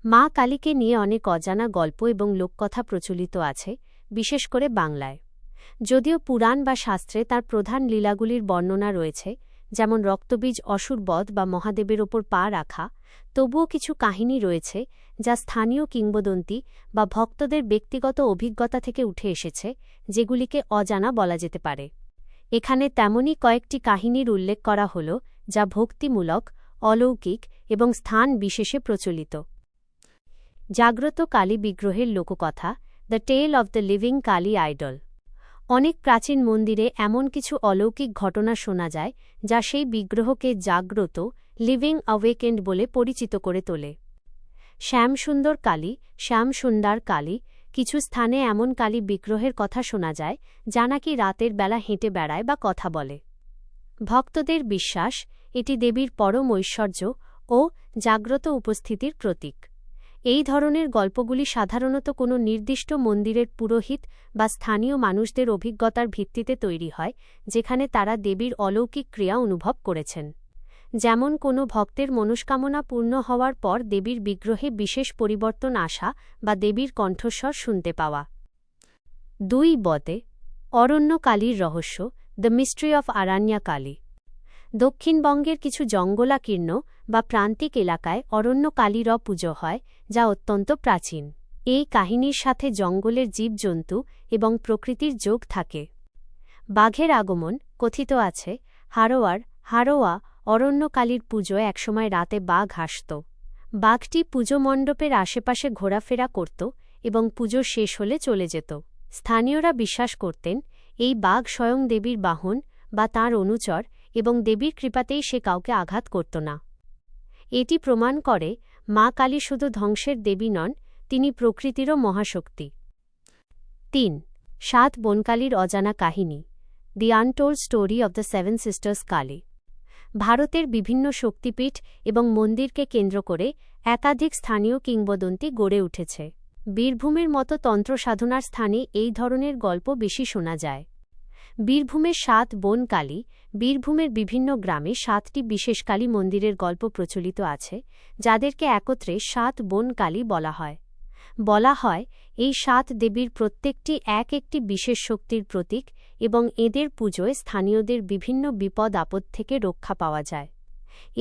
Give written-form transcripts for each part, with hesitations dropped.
মা কালীকে নিয়ে অনেক অজানা গল্প এবং লোককথা প্রচলিত আছে, বিশেষ করে বাংলায়। যদিও পুরাণ বা শাস্ত্রে তার প্রধান লীলাগুলির বর্ণনা রয়েছে, যেমন রক্তবীজ অসুর বধ বা মহাদেবের ওপর পা রাখা, তবুও কিছু কাহিনী রয়েছে যা স্থানীয় কিংবদন্তি বা ভক্তদের ব্যক্তিগত অভিজ্ঞতা থেকে উঠে এসেছে, যেগুলিকে অজানা বলা যেতে পারে। এখানে তেমনই কয়েকটি কাহিনীর উল্লেখ করা হল, যা ভক্তিমূলক, অলৌকিক এবং স্থান বিশেষে প্রচলিত। জাগ্রত কালী বিগ্রহের লোককথা, the tale of the living Kali idol. অনেক প্রাচীন মন্দিরে এমন কিছু অলৌকিক ঘটনা শোনা যায়, যা সেই বিগ্রহকে জাগ্রত, লিভিং অ্যাওয়েকেন্ড বলে পরিচিত করে তোলে। শ্যামসুন্দর কালী, শ্যামসুন্দর কালী। কিছু স্থানে এমন কালী বিগ্রহের কথা শোনা যায়, যা নাকি রাতের বেলা হেঁটে বেড়ায় বা কথা বলে। ভক্তদের বিশ্বাস, এটি দেবীর পরম ঐশ্বর্য ও জাগ্রত উপস্থিতির প্রতীক। এই ধরনের গল্পগুলি সাধারণত কোনো নির্দিষ্ট মন্দিরের পুরোহিত বা স্থানীয় মানুষদের অভিজ্ঞতার ভিত্তিতে তৈরি হয়, যেখানে তারা দেবীর অলৌকিক ক্রিয়া অনুভব করেছেন। যেমন কোনো ভক্তের মনস্কামনা পূর্ণ হওয়ার পর দেবীর বিগ্রহে বিশেষ পরিবর্তন আসা বা দেবীর কণ্ঠস্বর শুনতে পাওয়া। 2 বতে অরণ্য কালীর রহস্য, দ্য মিস্ট্রি অফ আরণ্যা কালী। দক্ষিণবঙ্গের কিছু জঙ্গলাকীর্ণ বা প্রান্তিক এলাকায় অরণ্য কালীর পুজো হয়, যা অত্যন্ত প্রাচীন। এই কাহিনীর সাথে জঙ্গলের জীবজন্তু এবং প্রকৃতির যোগ থাকে। বাঘের আগমন কথিত আছে। হারোয়া অরণ্য কালীর পুজোয় একসময় রাতে বাঘ আসত। বাঘটি পুজো মণ্ডপের আশেপাশে ঘোরাফেরা করত এবং পুজো শেষ হলে চলে যেত। স্থানীয়রা বিশ্বাস করতেন, এই বাঘ স্বয়ং দেবীর বাহন বা তাঁর অনুচর, এবং দেবীর কৃপাতেই সে কাউকে আঘাত করত না। এটি প্রমাণ করে মা কালী শুধু ধ্বংসের দেবী নন, তিনি প্রকৃতিরও মহাশক্তি। 3 7 বনকালীর অজানা কাহিনী, the untold story of the 7 sisters Kali. ভারতের বিভিন্ন শক্তিপীঠ এবং মন্দিরকে কেন্দ্র করে একাধিক স্থানীয় কিংবদন্তি গড়ে উঠেছে। বীরভূমের মতো তন্ত্র সাধনার স্থানে এই ধরনের গল্প বেশি শোনা যায়। বীরভূমের 7 বন কালী। বীরভূমের বিভিন্ন গ্রামে 7টি বিশেষ কালী মন্দিরের গল্প প্রচলিত আছে, যাদেরকে একত্রে 7 বন কালী বলা হয়। এই 7 দেবীর প্রত্যেকটি এক একটি বিশেষ শক্তির প্রতীক, এবং এদের পুজোয় স্থানীয়দের বিভিন্ন বিপদ আপদ থেকে রক্ষা পাওয়া যায়।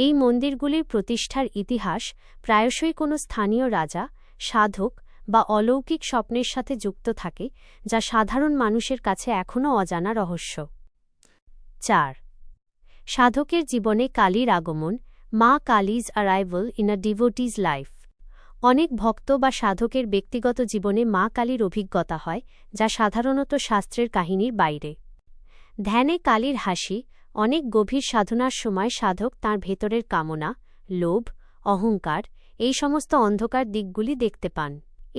এই মন্দিরগুলির প্রতিষ্ঠার ইতিহাস প্রায়শই কোনো স্থানীয় রাজা, সাধক বা অলৌকিক স্বপ্নের সাথে যুক্ত থাকে, যা সাধারণ মানুষের কাছে এখনও অজানা রহস্য। 4 সাধকের জীবনে কালীর আগমন, মা Kali's arrival in a devotee's life. অনেক ভক্ত বা সাধকের ব্যক্তিগত জীবনে মা কালীর অভিজ্ঞতা হয়, যা সাধারণত শাস্ত্রের কাহিনীর বাইরে। ধ্যানে কালীর হাসি। অনেক গভীর সাধনার সময় সাধক তাঁর ভেতরের কামনা, লোভ, অহংকার, এই সমস্ত অন্ধকার দিকগুলি দেখতে পান।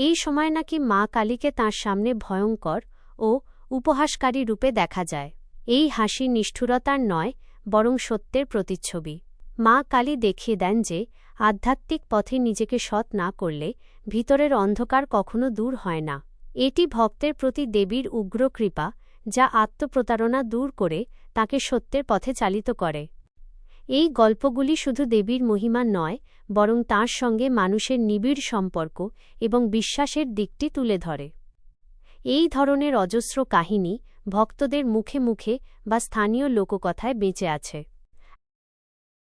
এই সময় নাকি মা কালীকে তাঁর সামনে ভয়ঙ্কর ও উপহাসকারী রূপে দেখা যায়। এই হাসি নিষ্ঠুরতার নয়, বরং সত্যের প্রতিচ্ছবি। মা কালী দেখিয়ে দেন যে আধ্যাত্মিক পথে নিজেকে সৎ না করলে ভিতরের অন্ধকার কখনো দূর হয় না। এটি ভক্তের প্রতি দেবীর উগ্র কৃপা, যা আত্মপ্রতারণা দূর করে তাকে সত্যের পথে চালিত করে। এই গল্পগুলি শুধু দেবীর মহিমা নয়, বরং তাঁর সঙ্গে মানুষের নিবিড় সম্পর্ক এবং বিশ্বাসের দিকটি তুলে ধরে। এই ধরনের অজস্র কাহিনী ভক্তদের মুখে মুখে বা স্থানীয় লোককথায় বেঁচে আছে।